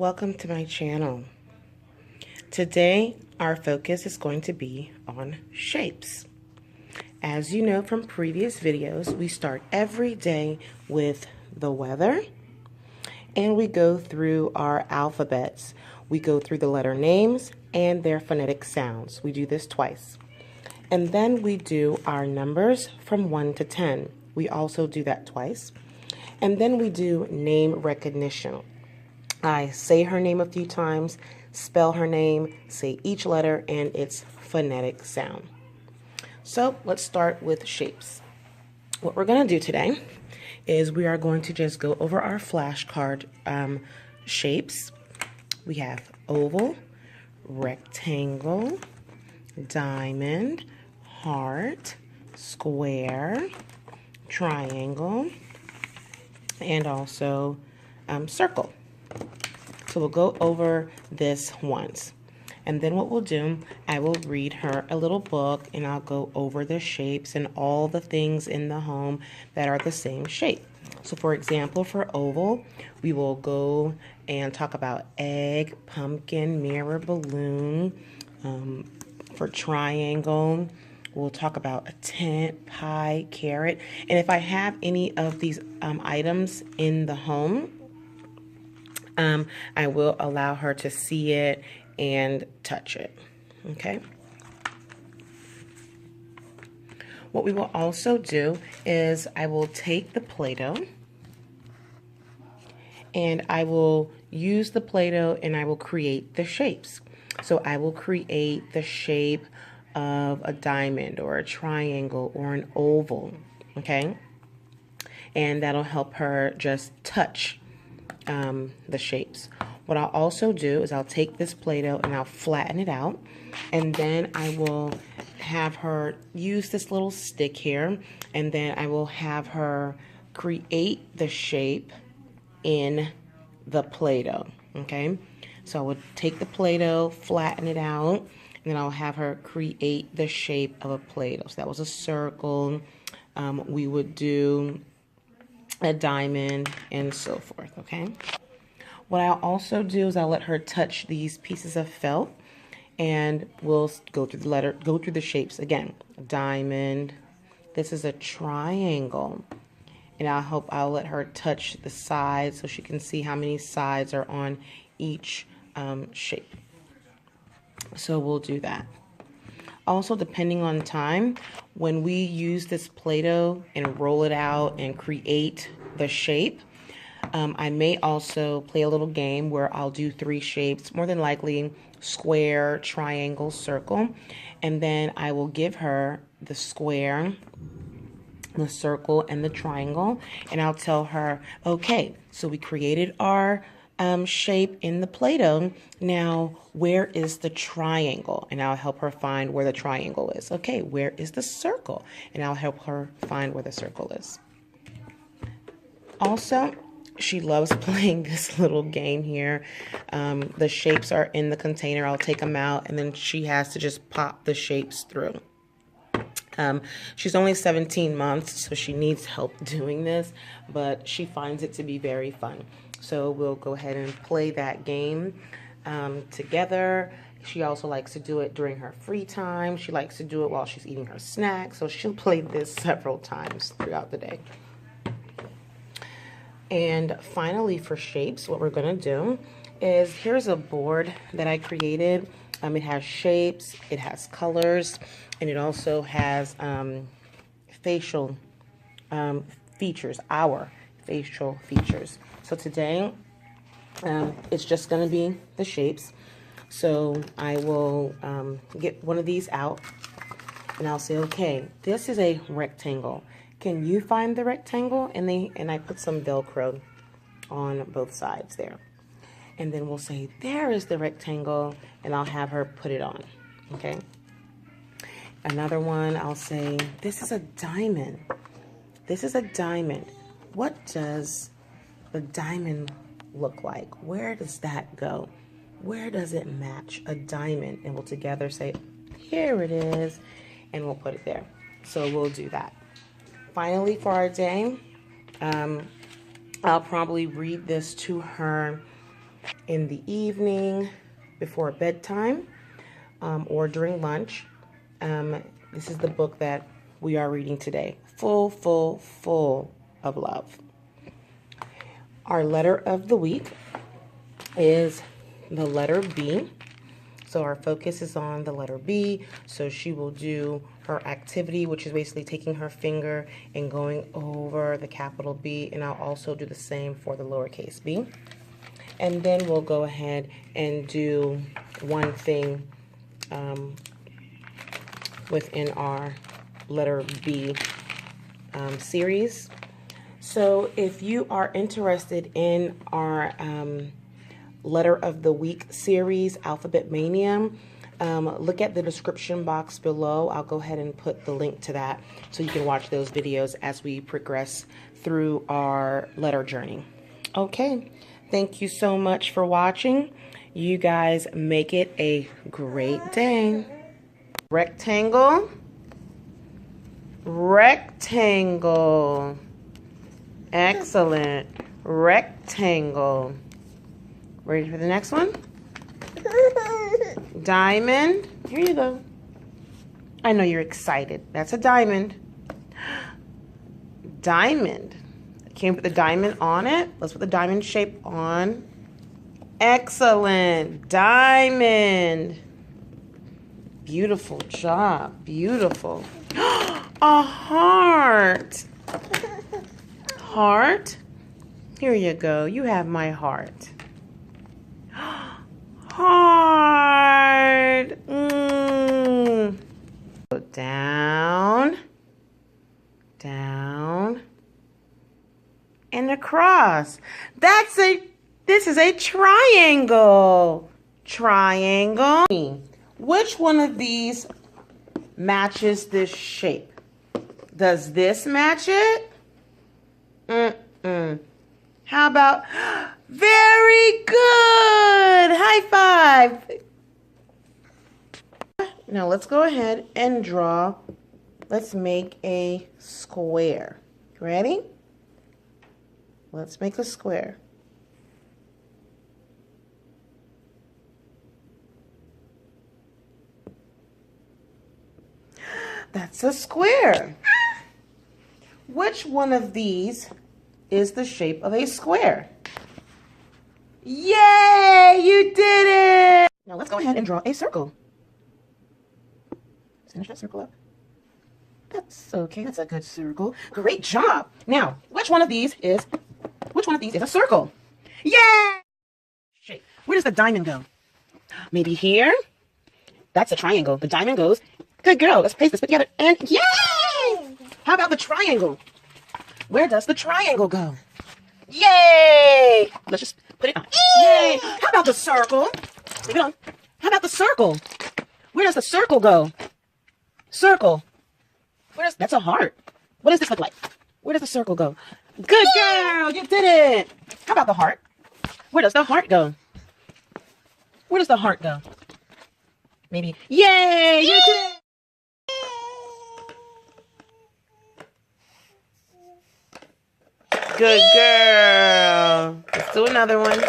Welcome to my channel. Today our focus is going to be on shapes. As you know from previous videos, we start every day with the weather and we go through our alphabets. We go through the letter names and their phonetic sounds. We do this twice. And then we do our numbers from 1 to 10. We also do that twice. And then we do name recognition. I say her name a few times, spell her name, say each letter and its phonetic sound. So let's start with shapes. What we're going to do today is we are going to just go over our flashcard shapes. We have oval, rectangle, diamond, heart, square, triangle, and also circle. So we'll go over this once. And then what we'll do, I will read her a little book and I'll go over the shapes and all the things in the home that are the same shape. So for example, for oval, we will go and talk about egg, pumpkin, mirror, balloon. For triangle, we'll talk about a tent, pie, carrot. And if I have any of these items in the home, I will allow her to see it and touch it. Okay. What we will also do is I will take the Play-Doh and I will use the Play-Doh and I will create the shapes. So I will create the shape of a diamond or a triangle or an oval. Okay. And that'll help her just touch the shapes. What I'll also do is I'll take this Play-Doh and I'll flatten it out, and then I will have her use this little stick here, and then I will have her create the shape in the Play-Doh. Okay, so I would take the Play-Doh, flatten it out, and then I'll have her create the shape of a Play-Doh. So that was a circle. We would do a diamond and so forth. Okay, what I'll also do is I'll let her touch these pieces of felt and we'll go through the shapes again. Diamond, this is a triangle, and I'll let her touch the sides so she can see how many sides are on each shape. So we'll do that. Also, depending on time, when we use this Play-Doh and roll it out and create the shape, I may also play a little game where I'll do 3 shapes, more than likely square, triangle, circle, and then I will give her the square, the circle, and the triangle, and I'll tell her, okay, so we created our shape in the Play-Doh. Now, where is the triangle? And I'll help her find where the triangle is. Okay, where is the circle? And I'll help her find where the circle is. Also, she loves playing this little game here. The shapes are in the container. I'll take them out, and then she has to just pop the shapes through. She's only 17 months, so she needs help doing this, but she finds it to be very fun. So we'll go ahead and play that game together. She also likes to do it during her free time. She likes to do it while she's eating her snack, so she'll play this several times throughout the day. And finally, for shapes, what we're going to do is here's a board that I created. It has shapes, it has colors, and it also has facial features, our facial features. So today, it's just going to be the shapes. So I will get one of these out, and I'll say, okay, this is a rectangle. Can you find the rectangle? And I put some Velcro on both sides there. And then we'll say, there is the rectangle, and I'll have her put it on. Okay. Another one, I'll say, this is a diamond. This is a diamond. What does the diamond look like? Where does that go? Where does it match a diamond? And we'll together say, here it is, and we'll put it there. So we'll do that. Finally, for our day, I'll probably read this to her in the evening before bedtime or during lunch. This is the book that we are reading today. Full of love. Our letter of the week is the letter B. So our focus is on the letter B. So she will do her activity, which is basically taking her finger and going over the capital B. And I'll also do the same for the lowercase b. And then we'll go ahead and do one thing within our letter B series. So if you are interested in our letter of the week series, Alphabet Mania, look at the description box below. I'll go ahead and put the link to that so you can watch those videos as we progress through our letter journey. Okay, thank you so much for watching. You guys make it a great day. Rectangle, rectangle. Excellent. Rectangle. Ready for the next one? Diamond. Here you go. I know you're excited. That's a diamond. Diamond. Can you put the diamond on it? Let's put the diamond shape on. Excellent. Diamond. Beautiful job. Beautiful. A heart. Heart. Here you go. You have my heart. Heart. Go down. Down. And across. This is a triangle. Triangle. Which one of these matches this shape? Does this match it? How about, very good. High five. Now let's go ahead and draw. Let's make a square. Ready? Let's make a square. That's a square. Which one of these is the shape of a square? Yay! You did it! Now let's go ahead and draw a circle. Finish that circle up. That's okay. That's a good circle. Great job. Now, which one of these is a circle? Yay! Shape. Where does the diamond go? Maybe here? That's a triangle. The diamond goes. Good girl. Let's paste this together. And yay! How about the triangle? Where does the triangle go? Yay! Let's just put it on. Yay! How about the circle? Leave it on. How about the circle? Where does the circle go? Circle. That's a heart. What does this look like? Where does the circle go? Good girl! You did it! How about the heart? Where does the heart go? Where does the heart go? Maybe. Yay! You did it! Good girl. Let's do another one.